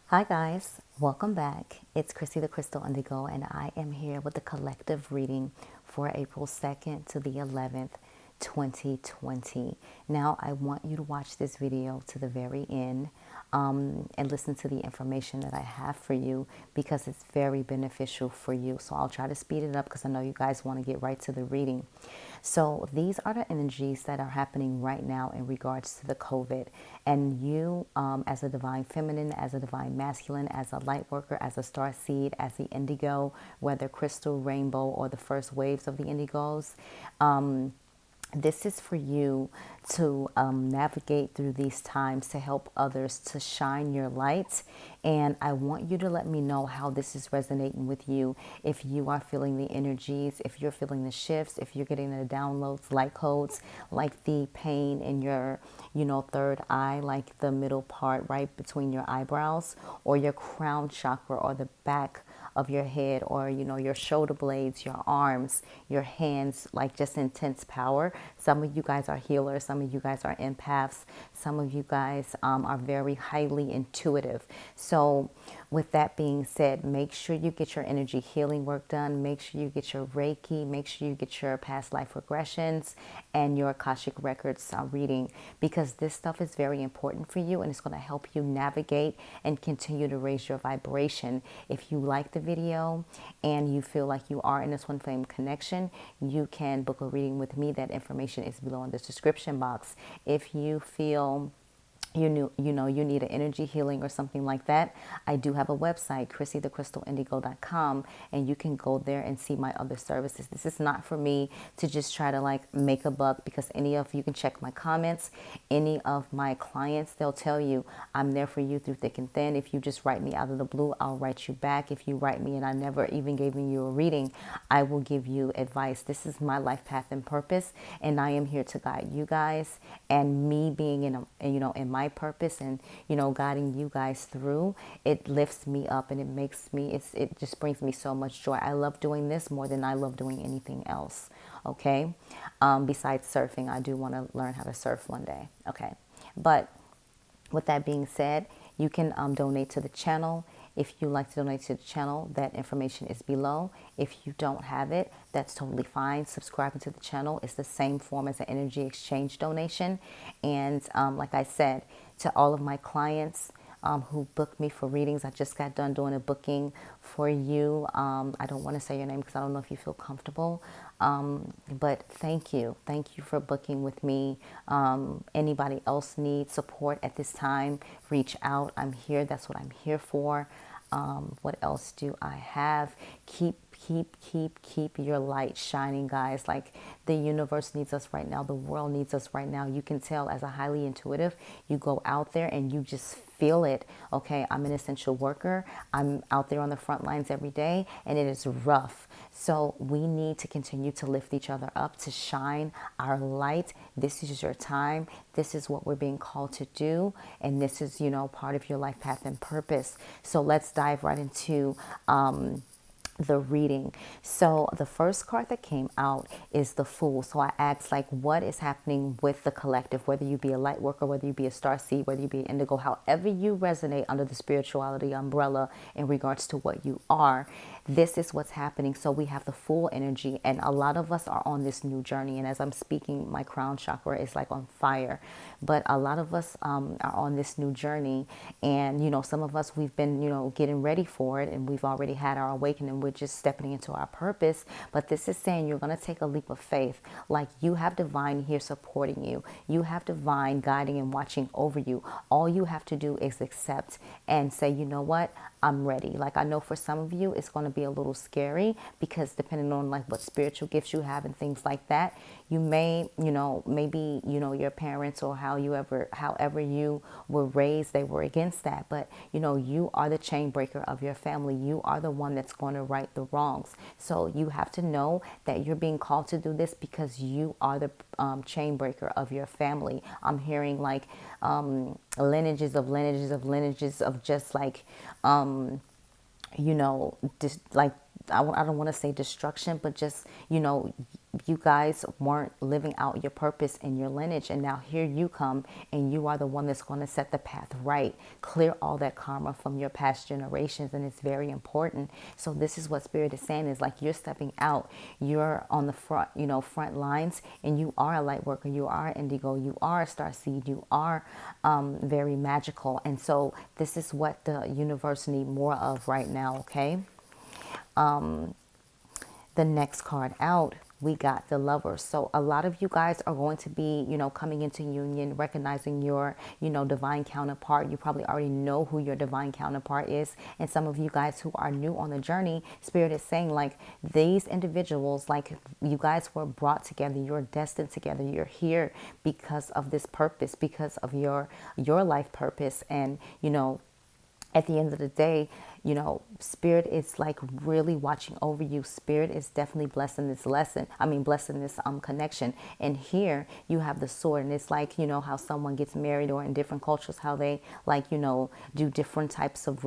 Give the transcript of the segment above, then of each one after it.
Hi guys, welcome back. It's Chrissy the Crystal Indigo and I am here with the collective reading for April 2nd to the 11th, 2020. Now I want you to watch this video to the very end and listen to the information that I have for you because it's very beneficial for you. So I'll try to speed it up because I know you guys want to get right to the reading. So these are the energies that are happening right now in regards to the COVID. And you, as a divine feminine, as a divine masculine, as a light worker, as a star seed, as the indigo, whether crystal, rainbow, or the first waves of the indigos, this is for you to navigate through these times to help others to shine your light. And I want you to let me know how this is resonating with you. If you are feeling the energies, if you're feeling the shifts, if you're getting the downloads, light codes, like the pain in your, third eye, like the middle part right between your eyebrows, or your crown chakra, or the back of your head, or your shoulder blades, your arms, your hands, like just intense power. Some of you guys are healers, some of you guys are empaths, some of you guys are very highly intuitive. So with that being said, make sure you get your energy healing work done. Make sure you get your Reiki. Make sure you get your past life regressions and your Akashic Records reading, because this stuff is very important for you and it's going to help you navigate and continue to raise your vibration. If you like the video and you feel like you are in this one flame connection, you can book a reading with me. That information is below in the description box. If you feel you need an energy healing or something like that, I do have a website, chrissythecrystalindigo.com, and you can go there and see my other services. This is not for me to just try to like make a buck, because you can check my comments. Any of my clients, they'll tell you I'm there for you through thick and thin. If you just write me out of the blue, I'll write you back. If you write me and I never even gave you a reading, I will give you advice. This is my life path and purpose, and I am here to guide you guys. And me being in my purpose and guiding you guys through, it lifts me up and it just brings me so much joy. I love doing this more than I love doing anything else. Okay, besides surfing, I do want to learn how to surf one day. Okay, but with that being said, you can donate to the channel. If you like to donate to the channel, that information is below. If you don't have it, that's totally fine. Subscribing to the channel is the same form as an energy exchange donation. And like I said, to all of my clients who booked me for readings, I just got done doing a booking for you. I don't want to say your name because I don't know if you feel comfortable. But thank you. Thank you for booking with me. Anybody else needs support at this time, reach out. I'm here. That's what I'm here for. What else do I have? Keep your light shining, guys. Like, the universe needs us right now. The world needs us right now. You can tell, as a highly intuitive, you go out there and you just feel it. Okay, I'm an essential worker. I'm out there on the front lines every day, and it is rough. So we need to continue to lift each other up, to shine our light. This is your time. This is what we're being called to do, and this is, part of your life path and purpose. So let's dive right into the reading. So the first card that came out is the Fool. So I asked, like, what is happening with the collective, whether you be a light worker, whether you be a star seed, whether you be an indigo, however you resonate under the spirituality umbrella in regards to what you are, this is what's happening. So we have the Fool energy, and a lot of us are on this new journey. And as I'm speaking, my crown chakra is like on fire, but a lot of us are on this new journey. And some of us, we've been getting ready for it, and we've already had our awakening. We're just stepping into our purpose. But this is saying you're going to take a leap of faith. Like, you have divine here supporting you. You have divine guiding and watching over you. All you have to do is accept and say, you know what? I'm ready. Like, I know for some of you, it's going to be a little scary, because depending on like what spiritual gifts you have and things like that, you may, maybe, your parents or however you were raised, they were against that. But, you are the chain breaker of your family. You are the one that's going to right the wrongs. So you have to know that you're being called to do this because you are the chain breaker of your family. I'm hearing like lineages of lineages of lineages of just like, just like I don't want to say destruction, but just, you guys weren't living out your purpose in your lineage. And now here you come, and you are the one that's going to set the path right, clear all that karma from your past generations. And it's very important. So this is what Spirit is saying, is like, you're stepping out, you're on the front, front lines, and you are a light worker, you are indigo, you are a starseed, you are very magical. And so this is what the universe need more of right now. Okay. The next card out, we got the Lover. So a lot of you guys are going to be, coming into union, recognizing your, divine counterpart. You probably already know who your divine counterpart is. And some of you guys who are new on the journey, Spirit is saying, like, these individuals, like, you guys were brought together, you're destined together, you're here because of this purpose, because of your life purpose. And, at the end of the day, Spirit is like really watching over you. Spirit is definitely blessing this blessing this connection. And here you have the sword, and it's like, how someone gets married, or in different cultures, how they like, do different types of,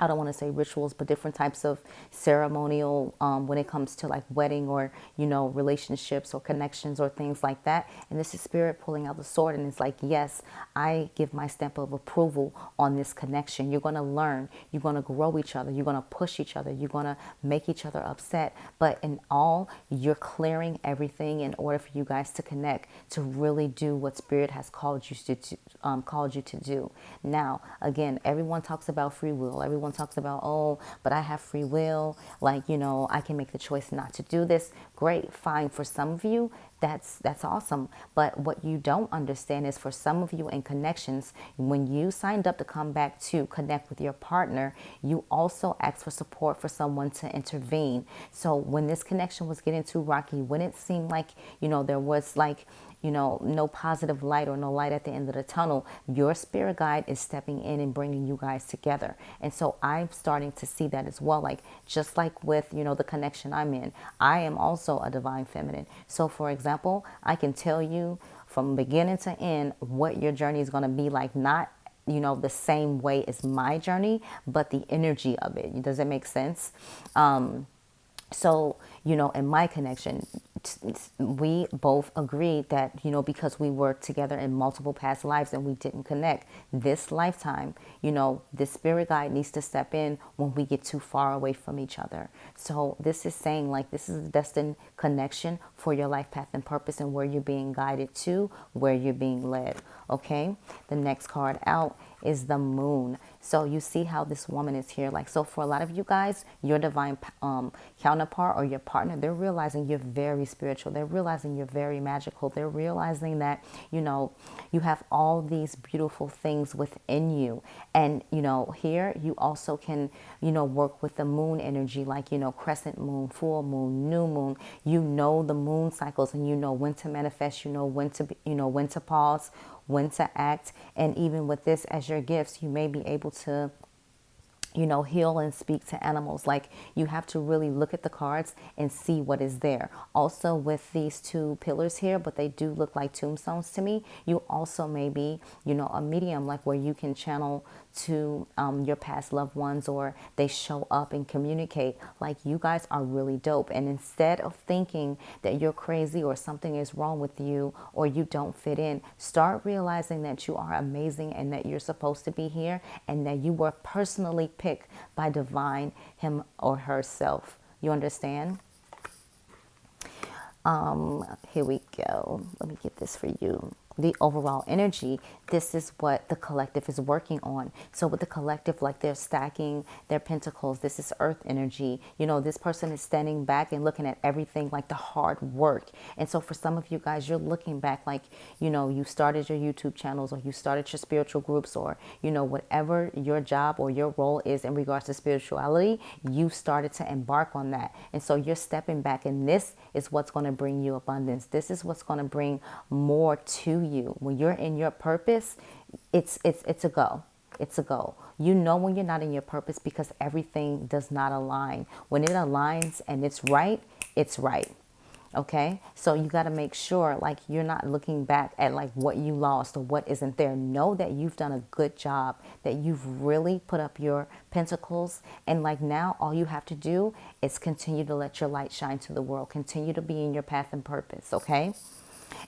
I don't want to say rituals, but different types of ceremonial when it comes to like wedding, or, relationships or connections or things like that. And this is Spirit pulling out the sword, and it's like, yes, I give my stamp of approval on this connection. You're going to learn, you're going to grow each other, you're going to push each other, you're going to make each other upset. But in all, you're clearing everything in order for you guys to connect, to really do what Spirit has called you to do. Now, again, everyone talks about free will. Everyone talks about, oh, but I have free will. Like, I can make the choice not to do this. Great, fine. For some of you, that's awesome. But what you don't understand is, for some of you in connections, when you signed up to come back to connect with your partner, you also asked for support for someone to intervene. So when this connection was getting too rocky, when it seemed like, there was like, no positive light, or no light at the end of the tunnel, your spirit guide is stepping in and bringing you guys together. And so I'm starting to see that as well. Like, just like with, the connection I'm in, I am also a divine feminine. So for example, I can tell you from beginning to end what your journey is going to be like, not the same way as my journey, but the energy of it. Does it make sense? So, in my connection, we both agreed that, because we were together in multiple past lives and we didn't connect, this lifetime, this spirit guide needs to step in when we get too far away from each other. So this is saying, like, this is a destined connection for your life path and purpose, and where you're being guided to, where you're being led. Okay. The next card out is the Moon. So you see how this woman is here. Like, so for a lot of you guys, your divine counterpart or your partner, they're realizing you're very spiritual. They're realizing you're very magical. They're realizing that, you have all these beautiful things within you. And, here you also can, work with the moon energy, like, crescent moon, full moon, new moon. The moon cycles, and when to manifest, when to, when to pause, when to act. And even with this as your gifts, you may be able to, heal and speak to animals. Like, you have to really look at the cards and see what is there. Also, with these two pillars here, but they do look like tombstones to me, you also may be, a medium, like where you can channel to your past loved ones, or they show up and communicate. Like, you guys are really dope. And instead of thinking that you're crazy or something is wrong with you or you don't fit in, start realizing that you are amazing and that you're supposed to be here, and that you were personally picked by divine, him or herself. You understand? Here we go. Let me get this for you. The overall energy, this is what the collective is working on. So with the collective, like, they're stacking their pentacles. This is earth energy. This person is standing back and looking at everything, like the hard work. And so for some of you guys, you're looking back, like, you started your YouTube channels, or you started your spiritual groups, or, whatever your job or your role is in regards to spirituality, you started to embark on that. And so you're stepping back, and this is what's going to bring you abundance. This is what's going to bring more to you. When you're in your purpose, it's a go. It's a go. When you're not in your purpose, because everything does not align. When it aligns and it's right, it's right. Okay, so you got to make sure like you're not looking back at like what you lost or what isn't there. Know that you've done a good job, that you've really put up your pentacles, and like now all you have to do is continue to let your light shine to the world, continue to be in your path and purpose. Okay,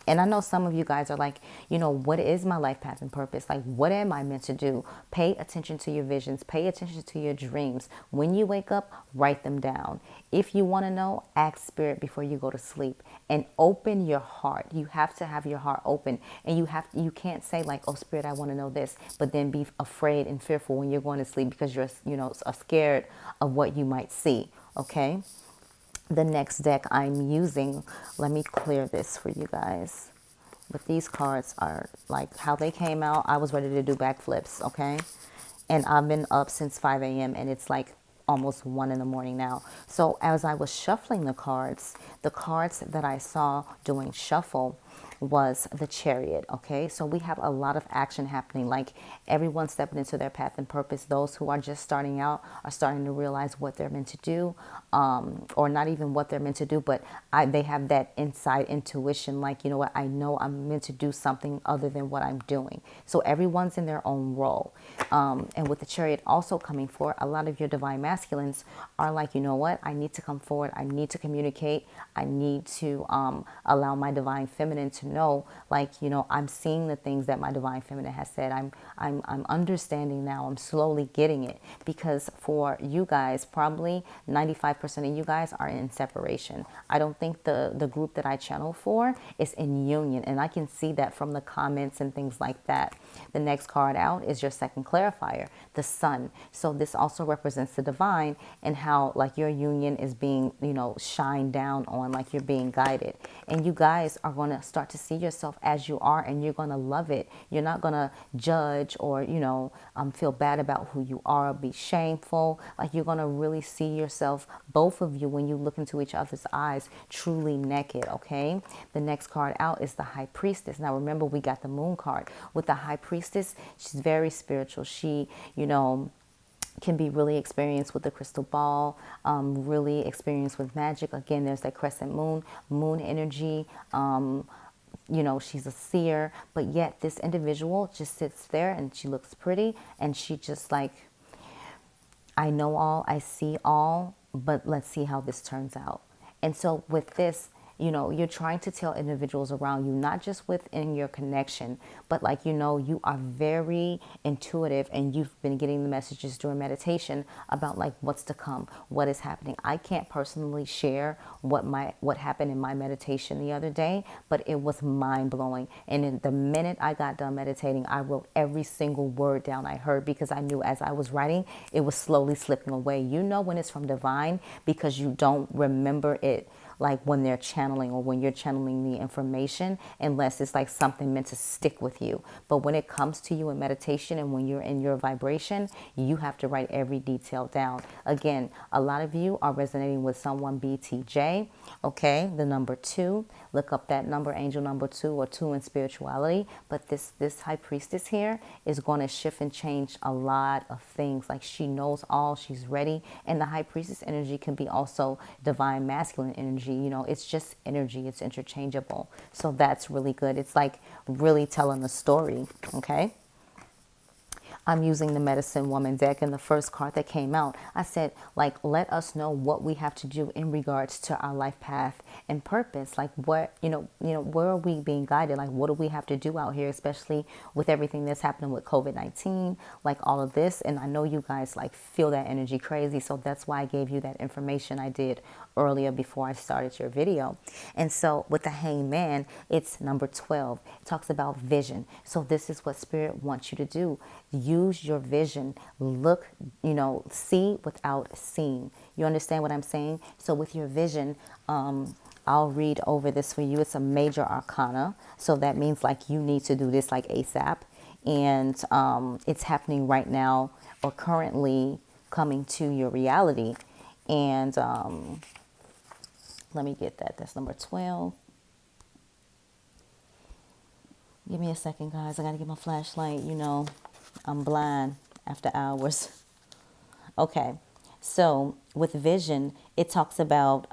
and I know some of you guys are like, what is my life path and purpose? Like, what am I meant to do? Pay attention to your visions. Pay attention to your dreams. When you wake up, write them down. If you want to know, ask spirit before you go to sleep and open your heart. You have to have your heart open, and you can't say like, oh, spirit, I want to know this, but then be afraid and fearful when you're going to sleep because you're, scared of what you might see. Okay. The next deck I'm using, let me clear this for you guys. But these cards are like how they came out. I was ready to do backflips, okay? And I've been up since 5 a.m. and it's like almost 1 in the morning now. So as I was shuffling the cards that I saw doing shuffle was the Chariot. Okay, so we have a lot of action happening, like everyone stepping into their path and purpose. Those who are just starting out are starting to realize what they're meant to do, or not even what they're meant to do, but they have that inside intuition, like, you know what, I know I'm meant to do something other than what I'm doing. So everyone's in their own role. And with the Chariot also coming forward, a lot of your divine masculines are like, you know what, I need to come forward, I need to communicate, I need to allow my divine feminine to know, like, I'm seeing the things that my divine feminine has said. I'm understanding now. I'm slowly getting it, because for you guys, probably 95% of you guys are in separation. I don't think the group that I channel for is in union, and I can see that from the comments and things like that. The next card out is your second clarifier, the Sun. So this also represents the divine and how like your union is being, shined down on, like you're being guided. And you guys are going to start to see yourself as you are, and you're going to love it. You're not going to judge or, feel bad about who you are, or be shameful. Like you're going to really see yourself, both of you, when you look into each other's eyes, truly naked. Okay. The next card out is the High Priestess. Now remember, we got the Moon card. With the High Priestess, she's very spiritual. She, can be really experienced with the crystal ball, really experienced with magic. Again, there's that crescent moon energy. She's a seer, but yet this individual just sits there and she looks pretty, and she just like, I know all, I see all, but let's see how this turns out. And so with this, you're trying to tell individuals around you, not just within your connection, but like, you are very intuitive, and you've been getting the messages during meditation about like what's to come, what is happening. I can't personally share what happened in my meditation the other day, but it was mind blowing. And in the minute I got done meditating, I wrote every single word down I heard, because I knew as I was writing, it was slowly slipping away. You know when it's from divine, because you don't remember it like when they're channeling or when you're channeling the information, unless it's like something meant to stick with you. But when it comes to you in meditation and when you're in your vibration, you have to write every detail down. Again, a lot of you are resonating with someone BTJ, okay? The number 2, look up that number, angel number 2, or 2 in spirituality. But this High Priestess here is going to shift and change a lot of things. Like she knows all, she's ready. And the High Priestess energy can be also divine masculine energy. It's just energy. It's interchangeable. So that's really good. It's like really telling a story. Okay. I'm using the Medicine Woman deck, and the first card that came out, I said, like, let us know what we have to do in regards to our life path and purpose. Like, what, where are we being guided? Like, what do we have to do out here, especially with everything that's happening with COVID-19, like all of this. And I know you guys like feel that energy crazy. So that's why I gave you that information I did earlier before I started your video. And so with the Hangman, it's number 12. It talks about vision. So this is what Spirit wants you to do. Use your vision. Look, see without seeing. You understand what I'm saying? So with your vision, I'll read over this for you. It's a major arcana. So that means like you need to do this like ASAP. And it's happening right now, or currently coming to your reality. And let me get that. That's number 12. Give me a second, guys. I got to get my flashlight. I'm blind after hours. Okay. So with vision, it talks about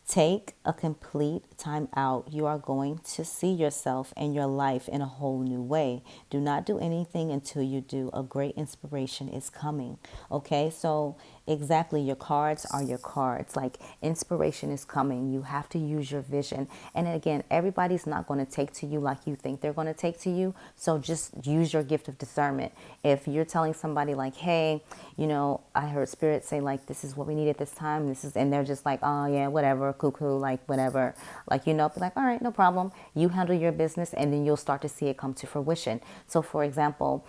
Take a complete time out. You are going to see yourself and your life in a whole new way. Do not do anything until you do. A great inspiration is coming. Okay, so exactly, your cards are your cards. Like, inspiration is coming. You have to use your vision. And again, everybody's not going to take to you like you think they're going to take to you. So just use your gift of discernment. If you're telling somebody like, hey, I heard spirit say like, this is what we need at this time. And they're just like, oh yeah, whatever, cuckoo, like whatever, like, be like, all right, no problem. You handle your business, and then you'll start to see it come to fruition. So for example,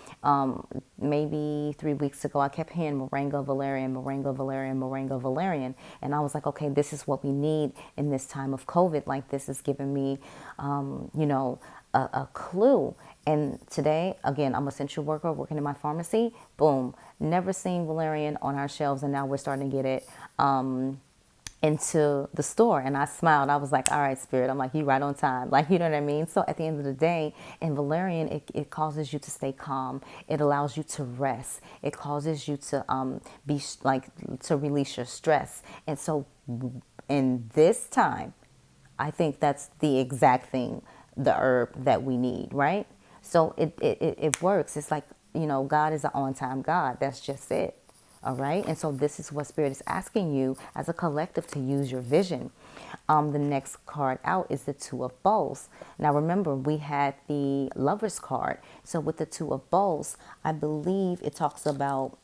maybe 3 weeks ago, I kept hearing Moringa Valerian, Moringa Valerian, Moringa Valerian. And I was like, okay, this is what we need in this time of COVID. Like, this is giving me, a clue. And today, again, I'm a essential worker working in my pharmacy. Boom. Never seen valerian on our shelves, and now we're starting to get it into the store. And I smiled. I was like, all right, spirit. I'm like, you right on time. Like, you know what I mean? So at the end of the day, in valerian, it causes you to stay calm. It allows you to rest. It causes you to to release your stress. And so in this time, I think that's the exact thing, the herb that we need, right? So it works. It's like, God is an on-time God. That's just it. All right. And so this is what Spirit is asking you as a collective to use your vision. The next card out is the Two of Bowls. Now, remember, we had the Lover's card. So with the Two of Bowls, I believe it talks about,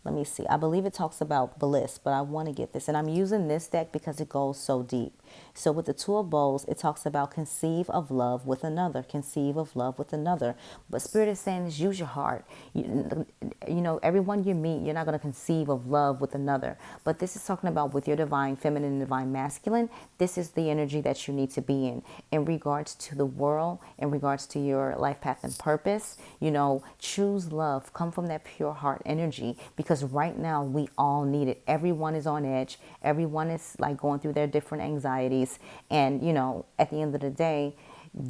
let me see. I believe it talks about bliss, but I want to get this. And I'm using this deck because it goes so deep. So with the Two of Bowls, it talks about conceive of love with another, conceive of love with another. But Spirit is saying is use your heart. Everyone you meet, you're not going to conceive of love with another. But this is talking about with your divine feminine and divine masculine. This is the energy that you need to be in regards to the world, in regards to your life path and purpose. Choose love. Come from that pure heart energy, because right now we all need it. Everyone is on edge. Everyone is like going through their different anxieties. And, at the end of the day,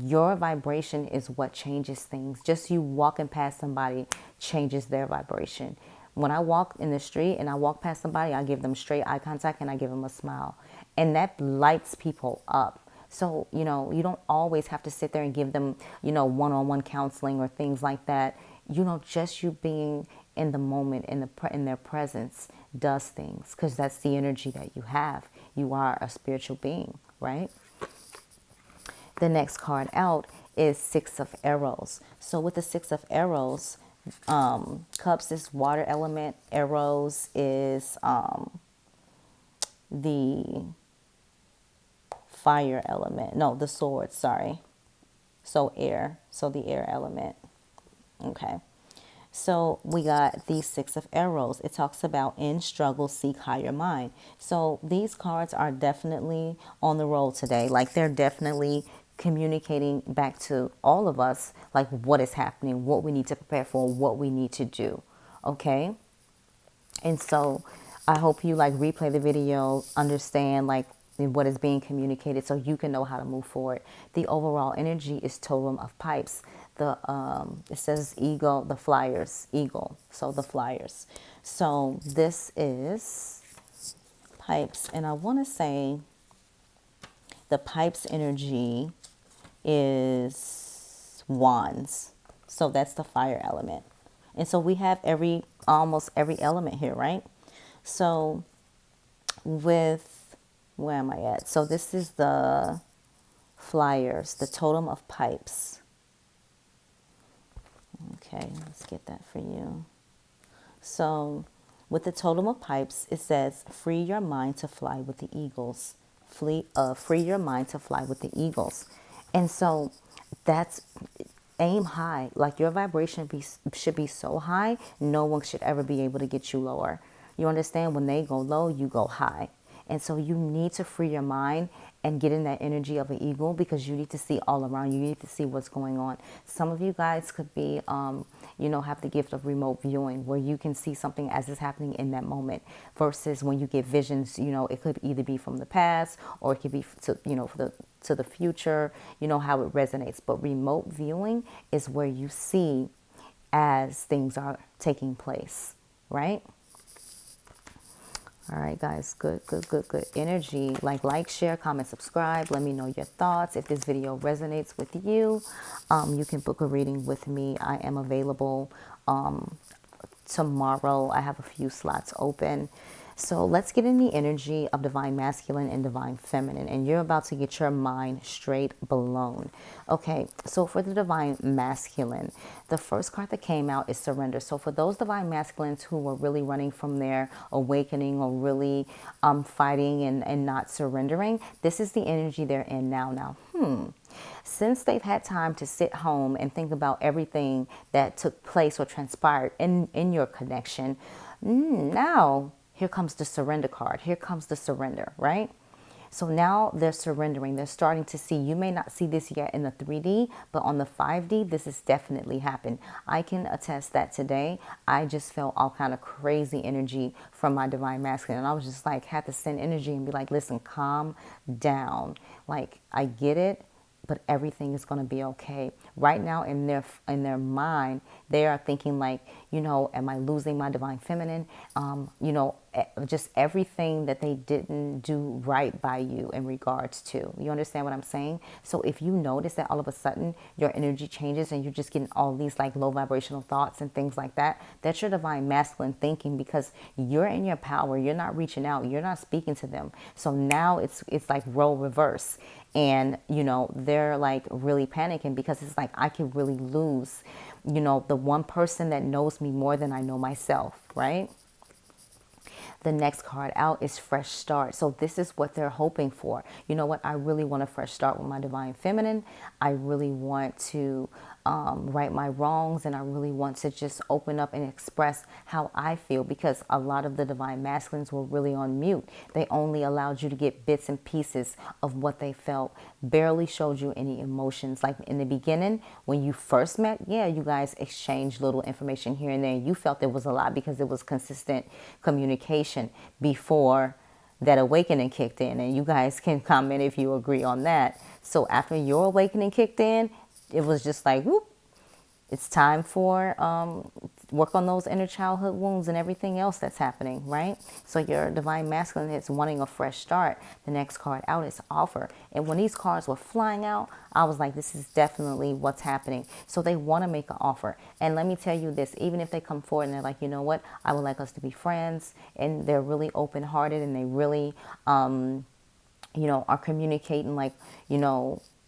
your vibration is what changes things. Just you walking past somebody changes their vibration. When I walk in the street and I walk past somebody, I give them straight eye contact and I give them a smile. And that lights people up. So, you don't always have to sit there and give them, one-on-one counseling or things like that. Just you being in the moment, in their presence does things, because that's the energy that you have. You are a spiritual being, right? The next card out is Six of Arrows. So with the Six of Arrows, cups is water element. Arrows is the fire element. No, the sword, sorry. So air. So the air element. Okay. So we got these Six of Arrows. It talks about in struggle, seek higher mind. So these cards are definitely on the roll today. Like, they're definitely communicating back to all of us, like, what is happening, what we need to prepare for, what we need to do. Okay. And so I hope you replay the video, understand what is being communicated, so you can know how to move forward. The overall energy is Totem of Pipes. It says eagle, the flyers, eagle. So the flyers. So this is pipes. And I want to say the pipes energy is wands. So that's the fire element. And so we have almost every element here, right? So where am I at? So this is the flyers, the Totem of Pipes. Okay, let's get that for you. So with the Totem of Pipes, it says, free your mind to fly with the eagles. Free your mind to fly with the eagles. And so that's aim high. Like, your vibration should be so high, no one should ever be able to get you lower. You understand? When they go low, you go high. And so you need to free your mind and get in that energy of an eagle, because you need to see all around. You need to see what's going on. Some of you guys could be, have the gift of remote viewing, where you can see something as it's happening in that moment, versus when you get visions, it could either be from the past, or it could be to the future, how it resonates. But remote viewing is where you see as things are taking place, right? All right, guys, good, good, good, good energy. Like, share, comment, subscribe. Let me know your thoughts. If this video resonates with you, you can book a reading with me. I am available tomorrow. I have a few slots open. So let's get in the energy of divine masculine and divine feminine. And you're about to get your mind straight blown. Okay, so for the divine masculine, the first card that came out is surrender. So for those divine masculines who were really running from their awakening or really fighting and not surrendering, this is the energy they're in now. Since they've had time to sit home and think about everything that took place or transpired in your connection, now here comes the surrender card. Here comes the surrender, right? So now they're surrendering. They're starting to see. You may not see this yet in the 3D, but on the 5D, this has definitely happened. I can attest that today, I just felt all kind of crazy energy from my divine masculine. And I was just like, had to send energy and be like, listen, calm down. Like, I get it, but everything is going to be okay. Right now in their mind, they are thinking like, am I losing my divine feminine? Just everything that they didn't do right by you in regards to. You understand what I'm saying? So if you notice that all of a sudden your energy changes and you're just getting all these like low vibrational thoughts and things like that, that's your divine masculine thinking, because you're in your power. You're not reaching out. You're not speaking to them. So now it's like role reverse. And, they're like really panicking, because it's like, I could really lose, the one person that knows me more than I know myself, right? The next card out is fresh start. So this is what they're hoping for. You know what? I really want a fresh start with my divine feminine. I really want to right my wrongs, and I really want to just open up and express how I feel, because a lot of the divine masculines were really on mute. They only allowed you to get bits and pieces of what they felt, barely showed you any emotions. Like in the beginning, when you first met, yeah, you guys exchanged little information here and there. You felt there was a lot because it was consistent communication before that awakening kicked in. And you guys can comment if you agree on that. So after your awakening kicked in, it was just like, whoop, it's time for work on those inner childhood wounds and everything else that's happening, right? So your divine masculine is wanting a fresh start. The next card out is offer. And when these cards were flying out, I was like, this is definitely what's happening. So they want to make an offer. And let me tell you this, even if they come forward and they're like, you know what, I would like us to be friends, and they're really open-hearted and they really, are communicating like,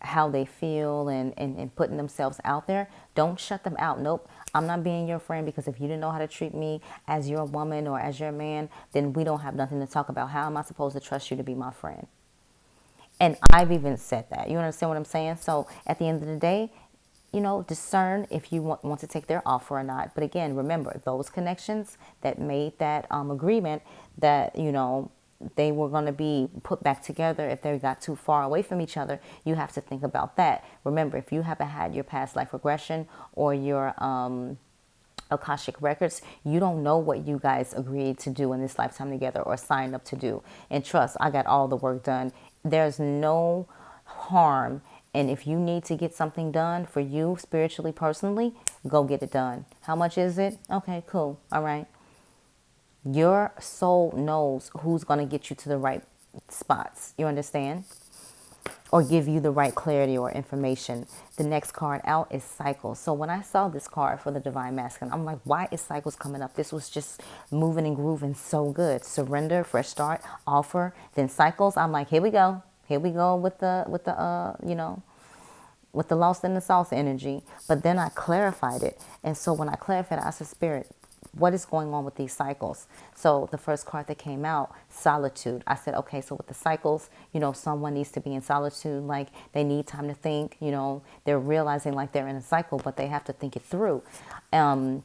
how they feel and putting themselves out there, don't shut them out. Nope, I'm not being your friend, because if you didn't know how to treat me as your woman or as your man, then we don't have nothing to talk about. How am I supposed to trust you to be my friend? And I've even said that. You understand what I'm saying? So at the end of the day, discern if you want to take their offer or not. But again, remember, those connections that made that agreement that, they were going to be put back together if they got too far away from each other, you have to think about that. Remember, if you haven't had your past life regression or your Akashic records, you don't know what you guys agreed to do in this lifetime together or signed up to do. And trust, I got all the work done. There's no harm. And if you need to get something done for you spiritually, personally, go get it done. How much is it? Okay, cool. All right. Your soul knows who's going to get you to the right spots. You understand? Or give you the right clarity or information. The next card out is cycles. So when I saw this card for the divine masculine, I'm like, why is cycles coming up? This was just moving and grooving so good. Surrender, fresh start, offer, then cycles. I'm like, here we go. Here we go with the with the lost in the sauce energy. But then I clarified it. And so when I clarified it, I said, Spirit, what is going on with these cycles? So the first card that came out, solitude. I said, okay, so with the cycles, someone needs to be in solitude. Like they need time to think, they're realizing like they're in a cycle, but they have to think it through. The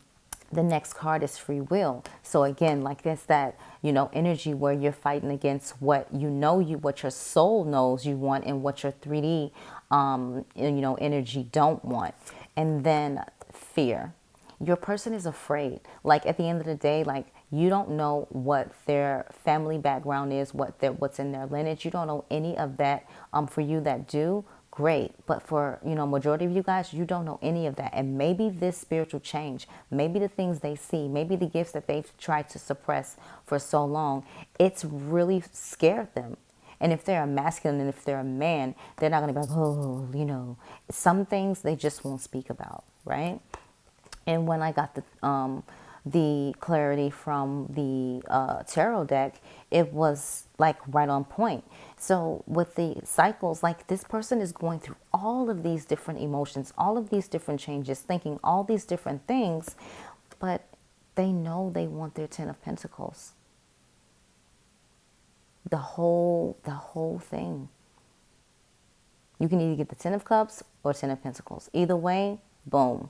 next card is free will. So again, like there's that, energy where you're fighting against what what your soul knows you want and what your 3D, energy don't want. And then fear. Your person is afraid. Like at the end of the day, like you don't know what their family background is, what's in their lineage. You don't know any of that. For you that do, great. But for, majority of you guys, you don't know any of that. And maybe this spiritual change, maybe the things they see, maybe the gifts that they've tried to suppress for so long, it's really scared them. And if they're a masculine and if they're a man, they're not going to be like, oh, some things they just won't speak about, right? And when I got the clarity from the tarot deck, it was like right on point. So with the cycles, like this person is going through all of these different emotions, all of these different changes, thinking all these different things, but they know they want their 10 of Pentacles. The whole thing. You can either get the 10 of Cups or 10 of Pentacles. Either way, boom.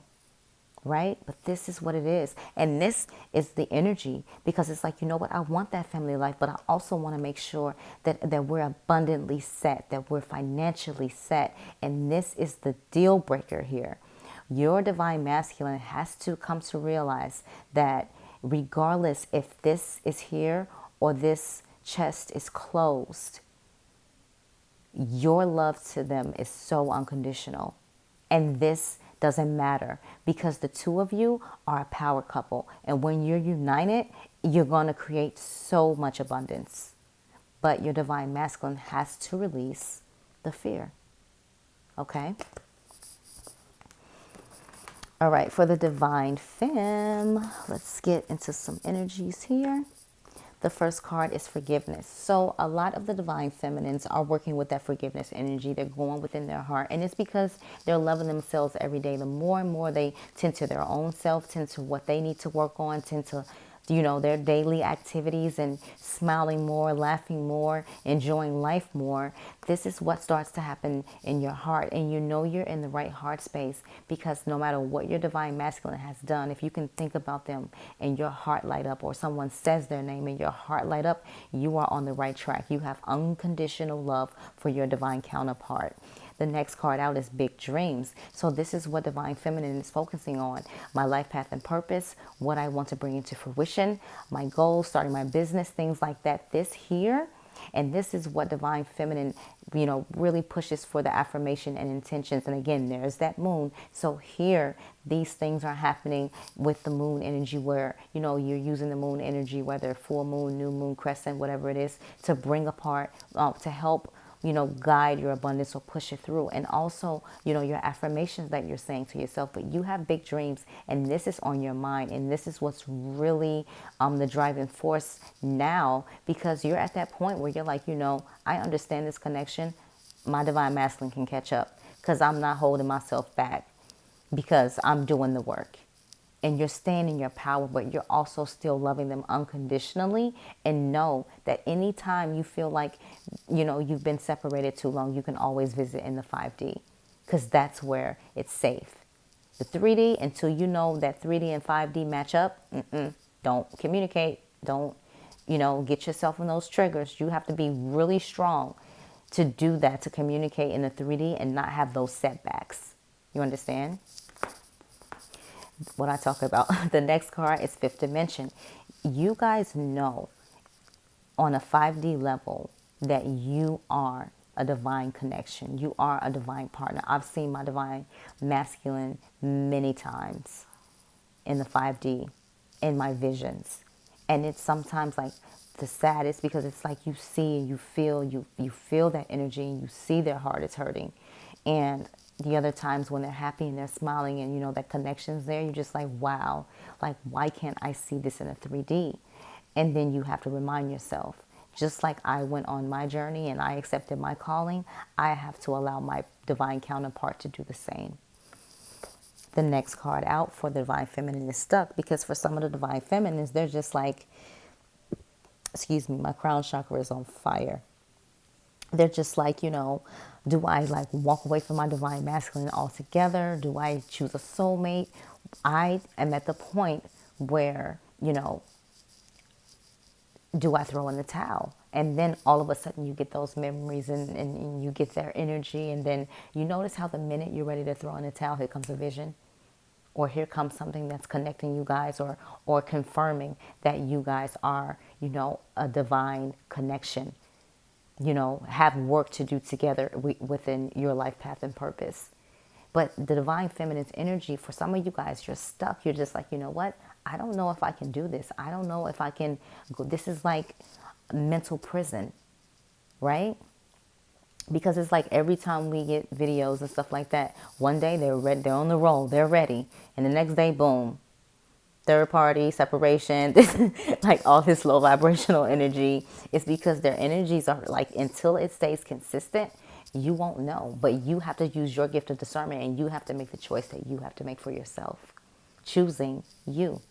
Right? But this is what it is. And this is the energy, because it's like, you know what? I want that family life, but I also want to make sure that we're abundantly set, that we're financially set. And this is the deal breaker here. Your divine masculine has to come to realize that regardless if this is here or this chest is closed, your love to them is so unconditional. And this doesn't matter, because the two of you are a power couple. And when you're united, you're going to create so much abundance. But your divine masculine has to release the fear. Okay? All right, for the divine femme, let's get into some energies here. The first card is forgiveness. So a lot of the divine feminines are working with that forgiveness energy. They're going within their heart. And it's because they're loving themselves every day. The more and more they tend to their own self, tend to what they need to work on, tend to, their daily activities and smiling more, laughing more, enjoying life more. This is what starts to happen in your heart. And you're in the right heart space, because no matter what your divine masculine has done, if you can think about them and your heart light up, or someone says their name and your heart light up, you are on the right track. You have unconditional love for your divine counterpart. The next card out is big dreams. So this is what divine feminine is focusing on. My life path and purpose, what I want to bring into fruition, my goals, starting my business, things like that. This here, and this is what divine feminine, really pushes for, the affirmation and intentions. And again, there's that moon. So here, these things are happening with the moon energy, where, you're using the moon energy, whether full moon, new moon, crescent, whatever it is, to bring apart, to help guide your abundance or push it through. And also, your affirmations that you're saying to yourself. But you have big dreams, and this is on your mind. And this is what's really the driving force now, because you're at that point where you're like, I understand this connection. My divine masculine can catch up, because I'm not holding myself back, because I'm doing the work. And you're staying in your power, but you're also still loving them unconditionally. And know that anytime you feel like, you've been separated too long, you can always visit in the 5D, because that's where it's safe. The 3D, until you know that 3D and 5D match up, don't communicate. Don't, get yourself in those triggers. You have to be really strong to do that, to communicate in the 3D and not have those setbacks. You understand what I talk about? The next card is fifth dimension. You guys know on a 5D level that you are a divine connection. You are a divine partner. I've seen my divine masculine many times in the 5D, in my visions. And it's sometimes like the saddest, because it's like you see and you feel that energy, and you see their heart is hurting. And the other times when they're happy and they're smiling and, that connection's there, you're just like, wow, like, why can't I see this in a 3D? And then you have to remind yourself, just like I went on my journey and I accepted my calling, I have to allow my divine counterpart to do the same. The next card out for the divine feminine is stuck, because for some of the divine feminines, they're just like, my crown chakra is on fire. They're just like, do I like walk away from my divine masculine altogether? Do I choose a soulmate? I am at the point where, do I throw in the towel? And then all of a sudden you get those memories and you get their energy. And then you notice how the minute you're ready to throw in the towel, here comes a vision. Or here comes something that's connecting you guys, or confirming that you guys are, a divine connection. you know, have work to do together within your life path and purpose. But the divine feminine's energy, for some of you guys, you're stuck. You're just like, you know what? I don't know if I can do this. I don't know if I can go. This is like mental prison, right? Because it's like every time we get videos and stuff like that, one day they're ready, they're on the roll, they're ready, and the next day, boom, third party separation, like all this low vibrational energy. It's because their energies are like, until it stays consistent, you won't know. But you have to use your gift of discernment, and you have to make the choice that you have to make for yourself. Choosing you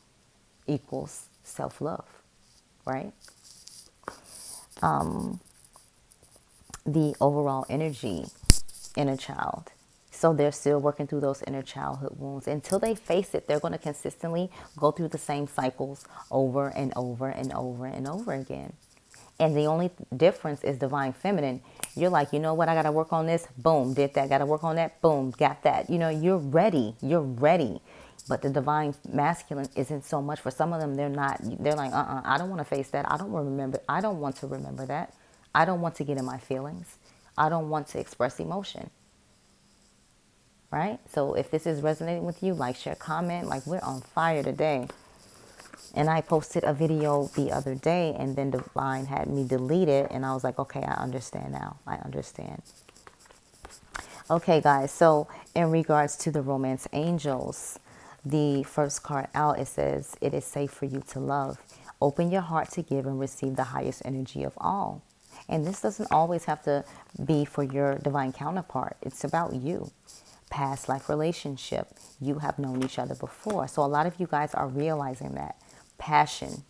equals self-love, right? The overall energy, inner child. So they're still working through those inner childhood wounds. Until they face it, they're going to consistently go through the same cycles over and over and over and over again. And the only difference is divine feminine. You're like, you know what? I got to work on this. Boom, did that. Got to work on that. Boom, got that. You know, you're ready. You're ready. But the divine masculine isn't so much. For some of them, they're not. They're like, I don't want to face that. I don't remember. I don't want to remember that. I don't want to get in my feelings. I don't want to express emotion. Right? So if this is resonating with you, like, share, comment. Like, we're on fire today. And I posted a video the other day, and then Divine had me delete it. And I was like, okay, I understand now. I understand. Okay, guys. So in regards to the romance angels, the first card out, it says, it is safe for you to love. Open your heart to give and receive the highest energy of all. And this doesn't always have to be for your divine counterpart. It's about you. Past life relationship. You have known each other before. So a lot of you guys are realizing that. Passion.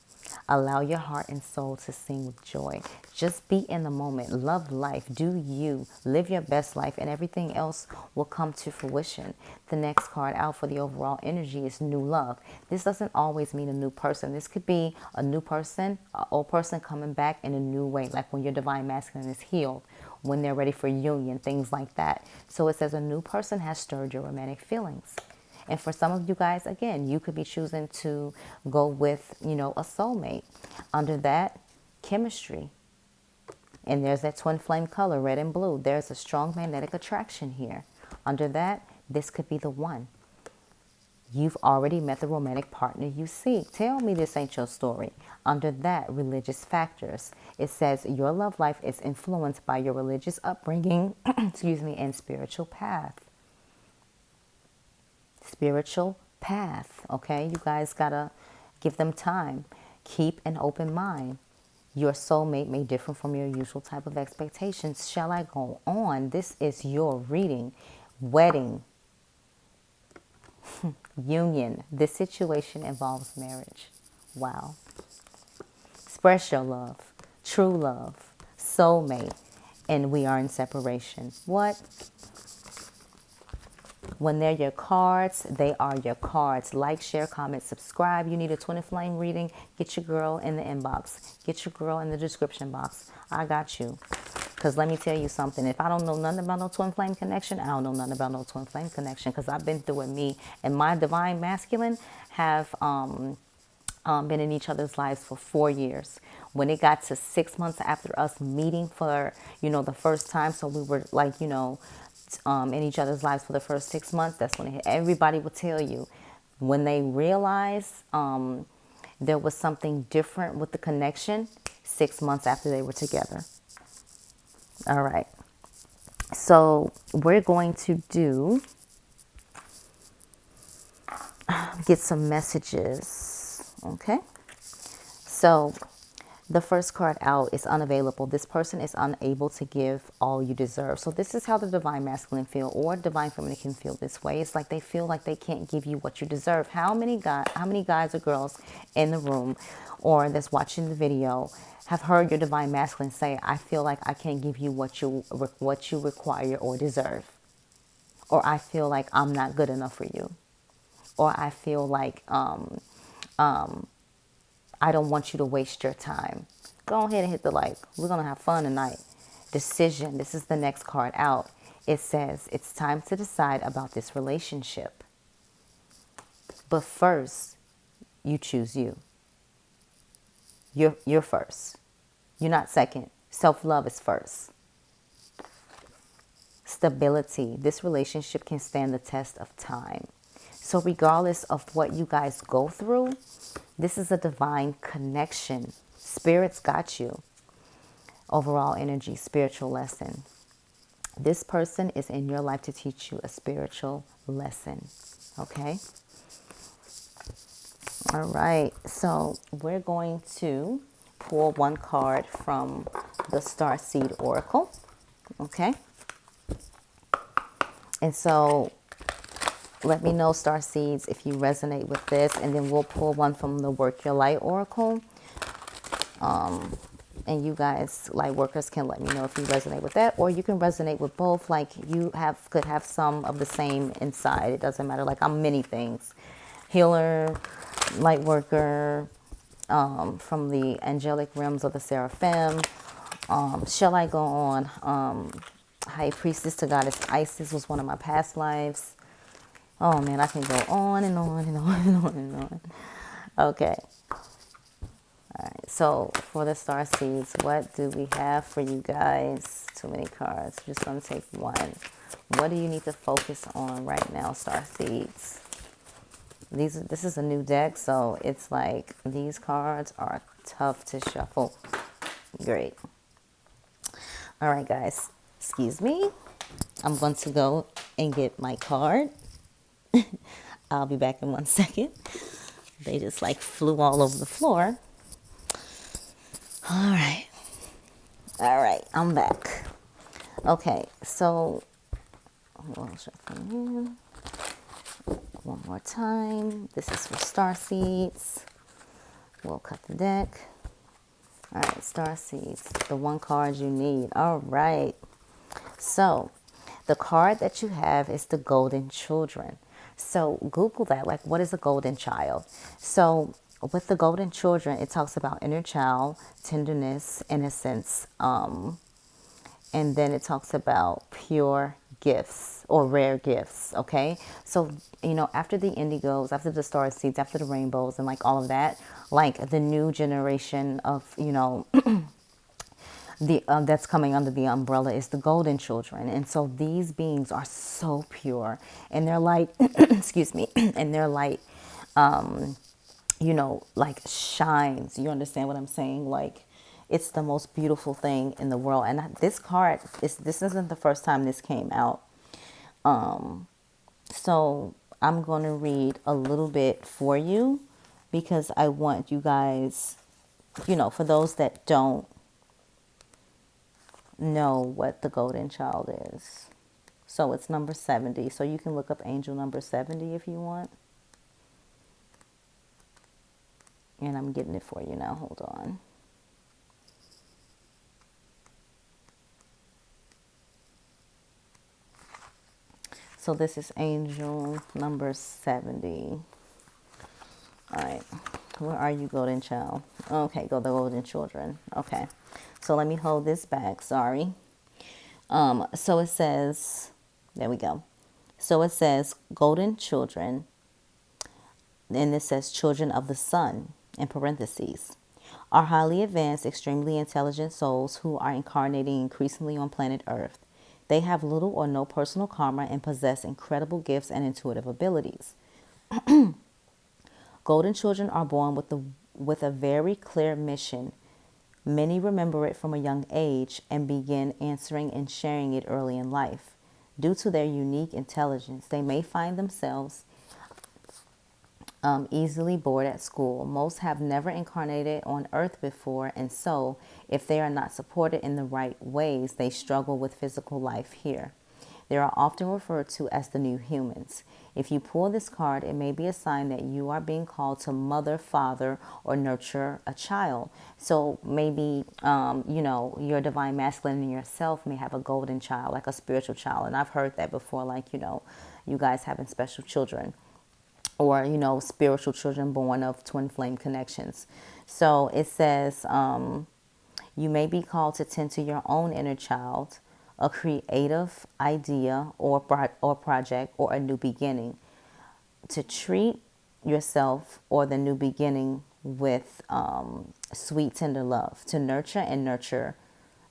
Allow your heart and soul to sing with joy. Just be in the moment. Love life. Do you. Live your best life, and everything else will come to fruition. The next card out for the overall energy is new love. This doesn't always mean a new person. This could be a new person, an old person coming back in a new way, like when your divine masculine is healed, when they're ready for union, things like that. So it says a new person has stirred your romantic feelings. And for some of you guys, again, you could be choosing to go with, you know, a soulmate. Under that, chemistry. And there's that twin flame color, red and blue. There's a strong magnetic attraction here. Under that, this could be the one. You've already met the romantic partner you seek. Tell me this ain't your story. Under that, religious factors. It says your love life is influenced by your religious upbringing, excuse me, and spiritual path. Spiritual path, okay? You guys gotta give them time. Keep an open mind. Your soulmate may differ from your usual type of expectations. Shall I go on? This is your reading. Wedding. Union. This situation involves marriage. Wow. Express your love. True love. Soulmate. And we are in separation. What? When they're your cards, they are your cards. Like, share, comment, subscribe. You need a twin flame reading, get your girl in the inbox. Get your girl in the description box. I got you. Because let me tell you something. If I don't know nothing about no twin flame connection, I don't know nothing about no twin flame connection. Because I've been through it. Me and my divine masculine have been in each other's lives for 4 years. When it got to 6 months after us meeting for, you know, the first time, so we were like, you know, in each other's lives for the first 6 months, that's when everybody will tell you when they realize there was something different with the connection 6 months after they were together. All right. So we're going to get some messages. Okay. So the first card out is unavailable. This person is unable to give all you deserve. So this is how the divine masculine feel, or divine feminine can feel this way. It's like they feel like they can't give you what you deserve. How many guys or girls in the room or that's watching the video have heard your divine masculine say, I feel like I can't give you what you require or deserve? Or I feel like I'm not good enough for you. Or I feel like I don't want you to waste your time. Go ahead and hit the like. We're going to have fun tonight. Decision. This is the next card out. It says it's time to decide about this relationship. But first, you choose you. You're first. You're not second. Self-love is first. Stability. This relationship can stand the test of time. So regardless of what you guys go through, this is a divine connection. Spirit's got you. Overall energy, spiritual lesson. This person is in your life to teach you a spiritual lesson. Okay? All right. So we're going to pull one card from the Starseed Oracle. Okay? And so let me know, Starseeds, if you resonate with this. And then we'll pull one from the Work Your Light Oracle. And you guys, light workers, can let me know if you resonate with that. Or you can resonate with both. Like you could have some of the same inside. It doesn't matter. Like I'm many things. Healer, light worker, from the angelic realms of the seraphim. Shall I go on? High priestess to goddess Isis was one of my past lives. Oh man, I can go on and on and on and on and on. Okay. All right. So for the star seeds, what do we have for you guys? Too many cards. I'm just going to take one. What do you need to focus on right now, star seeds? This is a new deck, so it's like these cards are tough to shuffle. Great. All right, guys. Excuse me. I'm going to go and get my card. I'll be back in 1 second. They just like flew all over the floor. All right. All right. I'm back. Okay. So we'll shuffle in. One more time. This is for star seeds. We'll cut the deck. All right, star seeds. The one card you need. All right. So the card that you have is the Golden Children. So Google that. Like, what is a golden child? So with the Golden Children, it talks about inner child, tenderness, innocence, and then it talks about pure gifts or rare gifts. Okay, so after the indigos, after the star seeds, after the rainbows, and like all of that, like the new generation of the that's coming under the umbrella is the Golden Children. And so these beings are so pure, and their light excuse me, and their light like shines. You understand what I'm saying? Like, it's the most beautiful thing in the world. And this card, this isn't the first time this came out. So I'm going to read a little bit for you because I want you guys, for those that don't know what the Golden Child is. So it's number 70. So you can look up angel number 70 if you want. And I'm getting it for you now. Hold on. So this is angel number 70. All right. Where are you, Golden Child? Okay, go the Golden Children. Okay. So let me hold this back. Sorry. So it says, there we go. So it says Golden Children. And it says children of the sun in parentheses. Are highly advanced, extremely intelligent souls who are incarnating increasingly on planet Earth. They have little or no personal karma and possess incredible gifts and intuitive abilities. Golden children are born with a very clear mission. Many remember it from a young age and begin answering and sharing it early in life. Due to their unique intelligence, they may find themselves easily bored at school. Most have never incarnated on Earth before, and so if they are not supported in the right ways, they struggle with physical life here. They are often referred to as the new humans. If you pull this card, it may be a sign that you are being called to mother, father, or nurture a child. So maybe, your divine masculine in yourself may have a golden child, like a spiritual child. And I've heard that before, like, you guys having special children. Or, spiritual children born of twin flame connections. So it says you may be called to tend to your own inner child, a creative idea or project, or a new beginning. To treat yourself or the new beginning with sweet, tender love. To nurture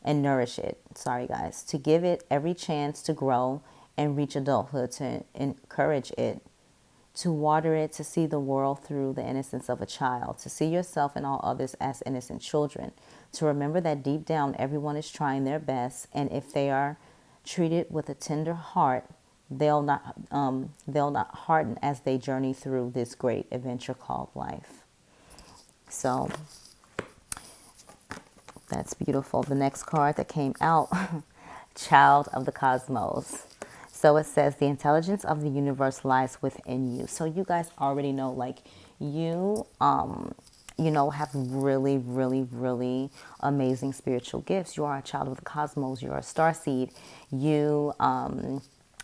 and nourish it. Sorry, guys. To give it every chance to grow and reach adulthood, to encourage it, to water it, to see the world through the innocence of a child, to see yourself and all others as innocent children, to remember that deep down everyone is trying their best, and if they are treated with a tender heart, they'll not harden as they journey through this great adventure called life. So that's beautiful. The next card that came out, Child of the Cosmos. So it says the intelligence of the universe lies within you. So you guys already know, like, you have really, really, really amazing spiritual gifts. You are a child of the cosmos. You're a starseed. You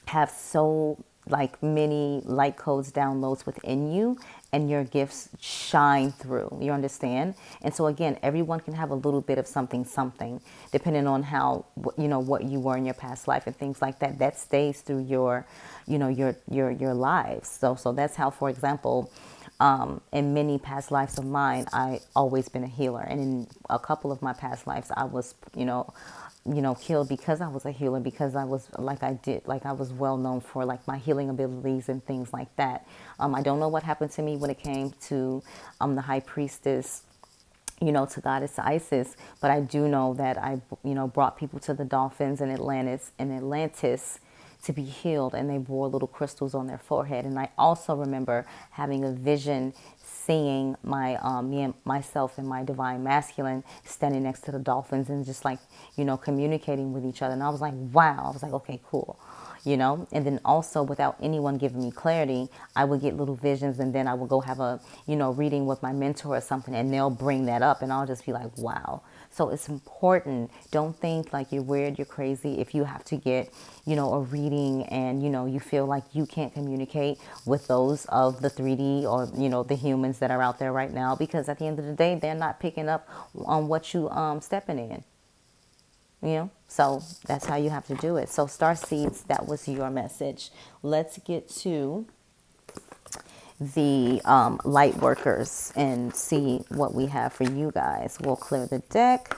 have so like many light codes downloads within you, and your gifts shine through. You understand? And so again, everyone can have a little bit of something, depending on how, what you were in your past life and things like that. That stays through your lives. So that's how, for example, in many past lives of mine, I always been a healer, and in a couple of my past lives, I was, killed because I was a healer, because I was I was well known for like my healing abilities and things like that. I don't know what happened to me when it came to the high priestess, to goddess Isis, but I do know that I, brought people to the dolphins in Atlantis to be healed, and they wore little crystals on their forehead. And I also remember having a vision, seeing myself and my divine masculine standing next to the dolphins and just like, communicating with each other. And I was like, wow. I was like, okay, cool. And then also, without anyone giving me clarity, I would get little visions, and then I would go have a, reading with my mentor or something, and they'll bring that up, and I'll just be like, wow. So it's important. Don't think like you're weird, you're crazy if you have to get, a reading and, you feel like you can't communicate with those of the 3D or, the humans that are out there right now, because at the end of the day, they're not picking up on what you stepping in. So that's how you have to do it. So Starseeds, that was your message. Let's get to the light workers and see what we have for you guys. We'll clear the deck.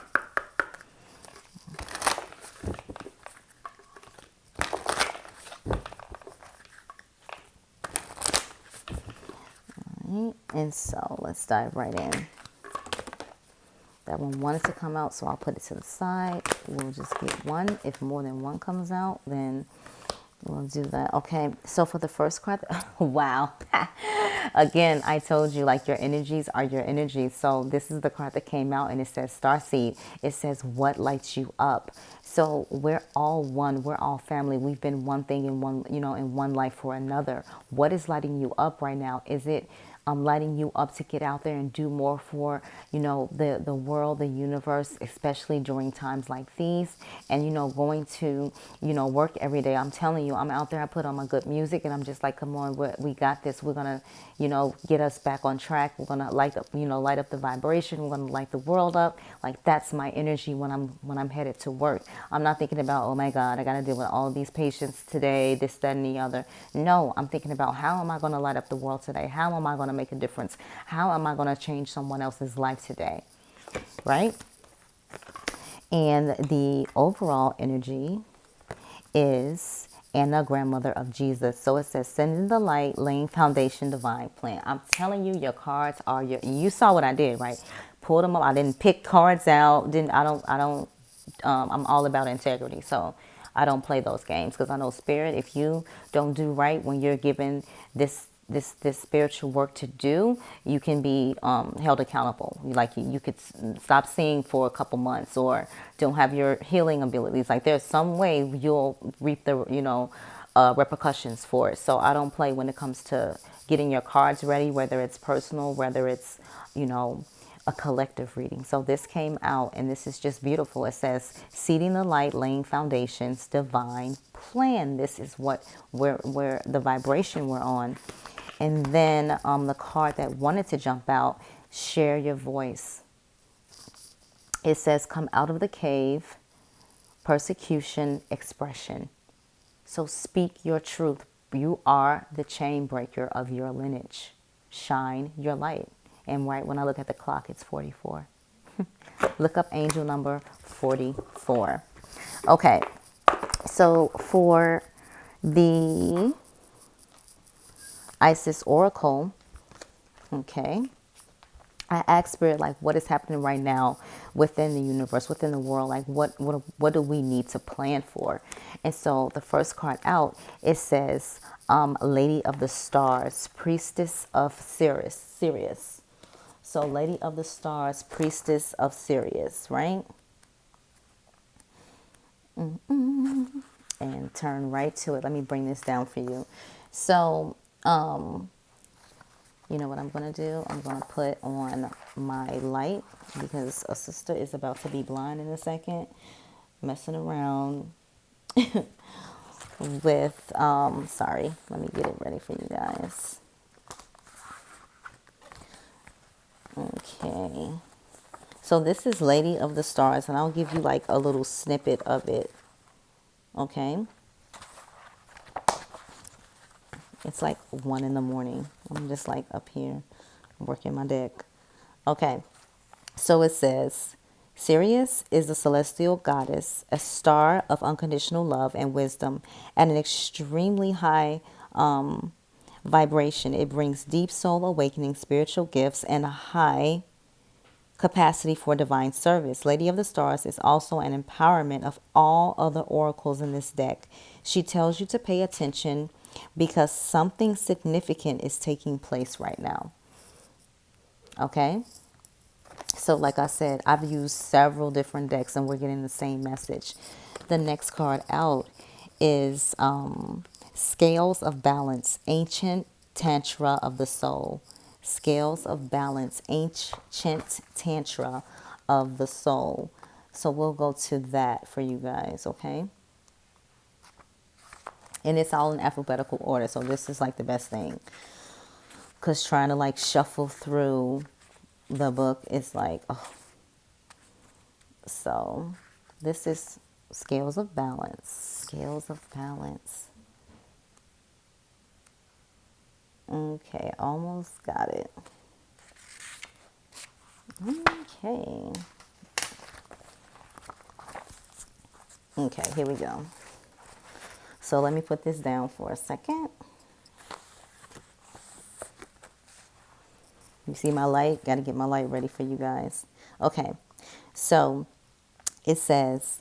All right, and so let's dive right in. That one wanted to come out, so I'll put it to the side. We'll just get one. If more than one comes out, then we'll do that. Okay, so for the first card, wow. Again, I told you, like, your energies are your energies. So this is the card that came out, and it says Starseed. It says, what lights you up? So we're all one. We're all family. We've been one thing in one, in one life for another. What is lighting you up right now? Is it lighting you up to get out there and do more for, the world, the universe, especially during times like these, and, going to, work every day. I'm telling you, I'm out there, I put on my good music, and I'm just like, come on, we got this. We're going to, get us back on track. We're going to light up the vibration. We're going to light the world up. Like, that's my energy when I'm headed to work. I'm not thinking about, oh my God, I got to deal with all these patients today, this, that, and the other. No, I'm thinking about, how am I going to light up the world today? How am I going to make a difference? How am I going to change someone else's life today? Right? And the overall energy is Anna, grandmother of Jesus. So it says, sending the light, laying foundation, divine plan. I'm telling you, your cards are you saw what I did, right? Pulled them up. I didn't pick cards out. I'm all about integrity. So I don't play those games, because I know, spirit, if you don't do right when you're given this spiritual work to do, you can be held accountable. Like, you could stop seeing for a couple months, or don't have your healing abilities. Like, there's some way you'll reap the repercussions for it. So I don't play when it comes to getting your cards ready, whether it's personal, whether it's a collective reading. So this came out, and this is just beautiful. It says, seeding the light, laying foundations, divine plan. This is what where the vibration we're on. And then the card that wanted to jump out, share your voice. It says, come out of the cave, persecution, expression. So speak your truth. You are the chain breaker of your lineage. Shine your light. And right when I look at the clock, it's 44. Look up angel number 44. Okay, so for the Isis Oracle, okay, I asked Spirit, like, what is happening right now within the universe, within the world? Like, what do we need to plan for? And so the first card out, it says, Lady of the Stars, Priestess of Sirius. So Lady of the Stars, Priestess of Sirius, right? And turn right to it. Let me bring this down for you. So, you know what I'm going to do? I'm going to put on my light because a sister is about to be blind in a second, messing around with, sorry, let me get it ready for you guys. Okay. So this is Lady of the Stars, and I'll give you like a little snippet of it. Okay. It's like 1 in the morning. I'm just like up here working my deck. Okay. So it says, Sirius is a celestial goddess, a star of unconditional love and wisdom, at an extremely high vibration. It brings deep soul awakening, spiritual gifts, and a high capacity for divine service. Lady of the Stars is also an empowerment of all other oracles in this deck. She tells you to pay attention because something significant is taking place right now. Okay? So like I said, I've used several different decks and we're getting the same message. The next card out is Scales of Balance, Ancient Tantra of the Soul. Scales of Balance, Ancient Tantra of the Soul. So we'll go to that for you guys, okay? And it's all in alphabetical order, so this is like the best thing. Because trying to like shuffle through the book is like, oh. So this is Scales of Balance. Scales of Balance. Okay, almost got it. Okay. Okay, here we go. So let me put this down for a second. You see my light? Got to get my light ready for you guys. Okay, so it says,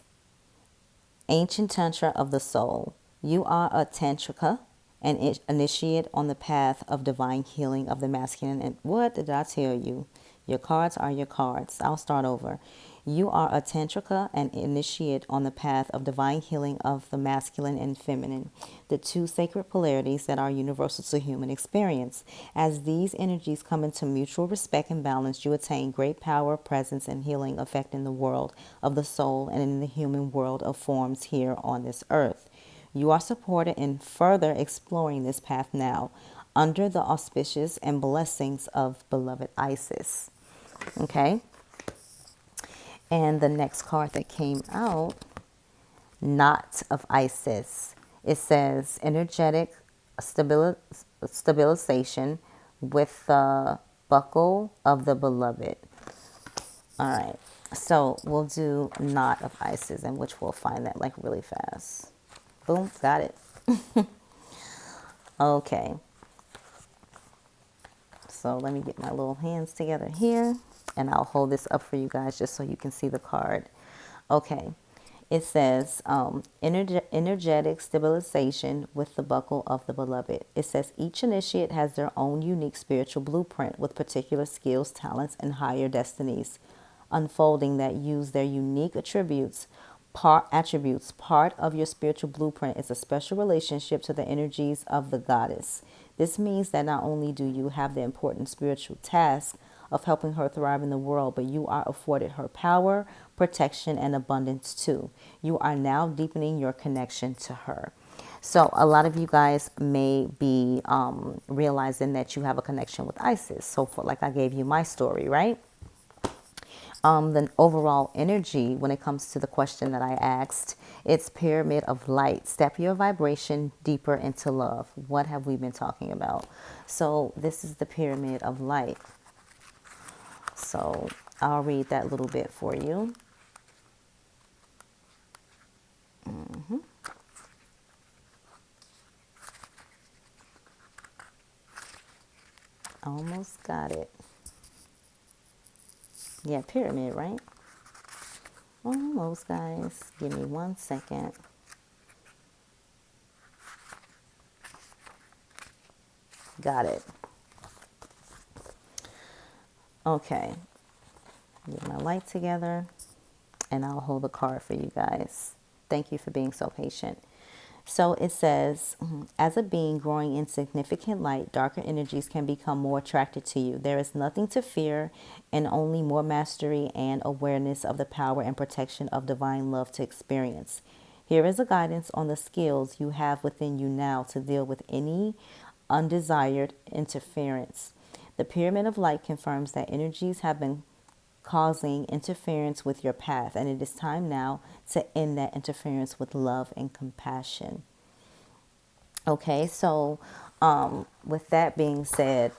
Ancient Tantra of the Soul. You are a Tantrika, an initiate on the path of divine healing of the masculine. And what did I tell you? Your cards are your cards. I'll start over. You are a Tantrika, an initiate on the path of divine healing of the masculine and feminine, the two sacred polarities that are universal to human experience. As these energies come into mutual respect and balance, you attain great power, presence, and healing affecting the world of the soul and in the human world of forms here on this earth. You are supported in further exploring this path now under the auspices and blessings of beloved Isis. Okay? And the next card that came out, Knot of Isis. It says energetic stabilization with the buckle of the beloved. All right. So we'll do Knot of Isis, in which we'll find that like really fast. Boom, got it. Okay. So let me get my little hands together here. And I'll hold this up for you guys just so you can see the card. Okay. It says energetic stabilization with the buckle of the beloved. It says each initiate has their own unique spiritual blueprint with particular skills, talents, and higher destinies unfolding that use their unique attributes. Part of your spiritual blueprint is a special relationship to the energies of the goddess. This means that not only do you have the important spiritual task of helping her thrive in the world, but you are afforded her power, protection, and abundance too. You are now deepening your connection to her. So a lot of you guys may be realizing that you have a connection with Isis. So for, like I gave you my story, right? The overall energy when it comes to the question that I asked, it's Pyramid of Light. Step your vibration deeper into love. What have we been talking about? So this is the Pyramid of Light. So I'll read that little bit for you. Almost got it. Yeah, pyramid, right? Almost, guys. Give me 1 second. Got it. Okay. Get my light together, and I'll hold the card for you guys. Thank you for being so patient. So it says, as a being growing in significant light, darker energies can become more attracted to you. There is nothing to fear and only more mastery and awareness of the power and protection of divine love to experience. Here is a guidance on the skills you have within you now to deal with any undesired interference. The Pyramid of Light confirms that energies have been causing interference with your path, and it is time now to end that interference with love and compassion. Okay, so with that being said,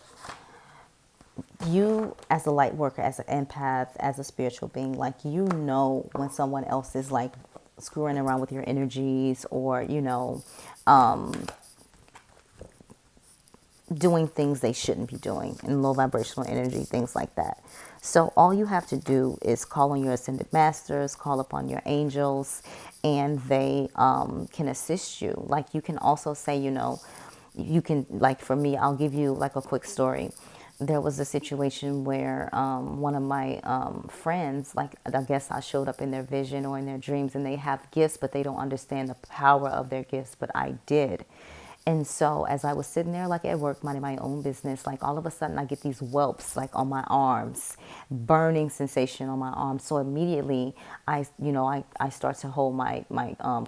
you as a light worker, as an empath, as a spiritual being, like, you know when someone else is like screwing around with your energies, or doing things they shouldn't be doing in low vibrational energy, things like that. So all you have to do is call on your ascended masters, call upon your angels, and they can assist you. Like, you can also say, you can, like, for me, I'll give you like a quick story. There was a situation where one of my friends, like, I guess I showed up in their vision or in their dreams, and they have gifts, but they don't understand the power of their gifts, but I did. And so as I was sitting there, like, at work, minding my own business, like, all of a sudden I get these whelps, like, on my arms, burning sensation on my arms. So immediately I start to hold my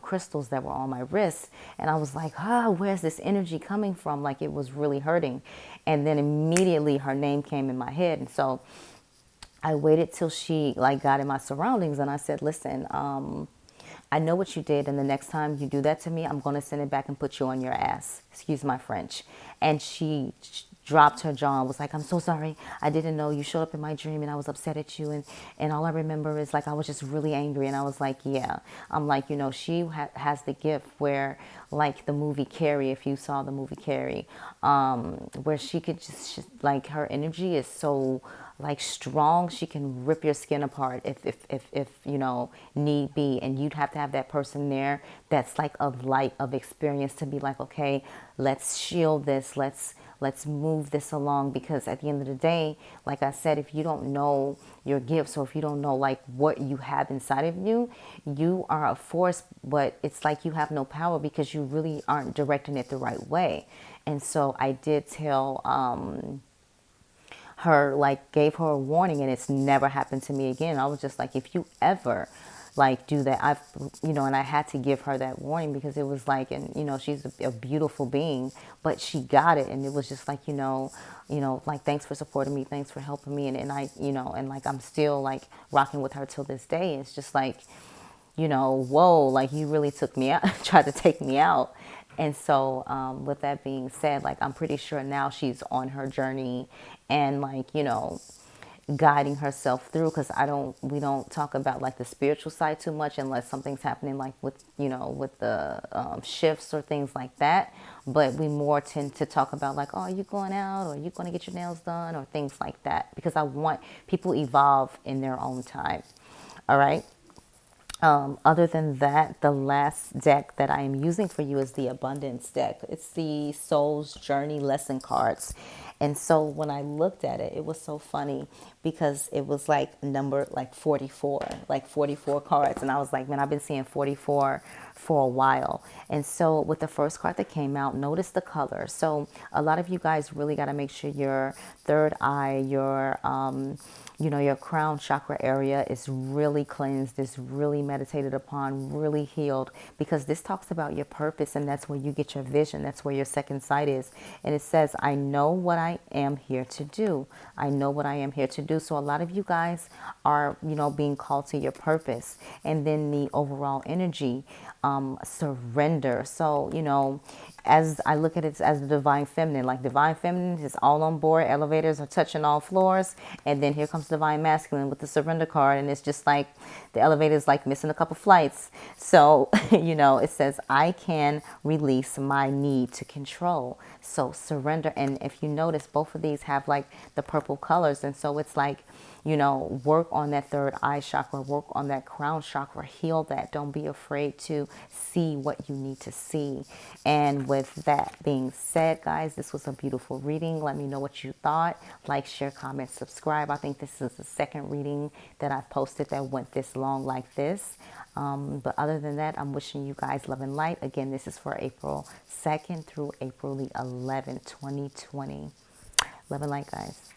crystals that were on my wrists. And I was like, where's this energy coming from? Like, it was really hurting. And then immediately her name came in my head. And so I waited till she, like, got in my surroundings, and I said, listen, I know what you did, and the next time you do that to me, I'm going to send it back and put you on your ass. Excuse my French. And she dropped her jaw and was like, I'm so sorry. I didn't know you showed up in my dream, and I was upset at you. And all I remember is, like, I was just really angry. And I was like, yeah. I'm like, she has the gift where, like, the movie Carrie, if you saw the movie Carrie, where she could just, like, her energy is so, like, strong, she can rip your skin apart if need be. And you'd have to have that person there that's like of light, of experience, to be like, okay, let's shield this, let's move this along. Because at the end of the day, like I said, if you don't know your gifts, or if you don't know, like, what you have inside of you, you are a force, but it's like you have no power because you really aren't directing it the right way. And so I did tell her, like, gave her a warning, and it's never happened to me again. I was just like, if you ever, like, do that, and I had to give her that warning, because it was like, and she's a beautiful being, but she got it. And it was just like, like, thanks for supporting me, thanks for helping me. And I, and, like, I'm still, like, rocking with her till this day. It's just like, whoa, like, you really took me out, tried to take me out. And so with that being said, like, I'm pretty sure now she's on her journey, and, like, guiding herself through, because we don't talk about, like, the spiritual side too much unless something's happening, like, with with the shifts or things like that. But we more tend to talk about, like, oh, are you going out, or are you going to get your nails done, or things like that, because I want people evolve in their own time. All right. Other than that, the last deck that I am using for you is the Abundance deck. It's the Soul's Journey lesson cards. And so when I looked at it, it was so funny, because it was like numbered like 44, like 44 cards. And I was like, man, I've been seeing 44 for a while. And so with the first card that came out, notice the color. So a lot of you guys really got to make sure your third eye, your crown chakra area is really cleansed, is really meditated upon, really healed, because this talks about your purpose, and that's where you get your vision. That's where your second sight is. And it says, I know what I am here to do. I know what I am here to do. So a lot of you guys are, being called to your purpose. And then the overall energy, surrender. So, as I look at it as the divine feminine, like divine feminine is all on board, elevators are touching all floors, and then here comes divine masculine with the surrender card, and it's just like the elevator is like missing a couple flights. So it says I can release my need to control. So surrender. And if you notice, both of these have like the purple colors, and so it's like, work on that third eye chakra, work on that crown chakra, heal that. Don't be afraid to see what you need to see. And with that being said, guys, this was a beautiful reading. Let me know what you thought. Like, share, comment, subscribe. I think this is the second reading that I've posted that went this long like this. But other than that, I'm wishing you guys love and light. Again, this is for April 2nd through April the 11th, 2020. Love and light, guys.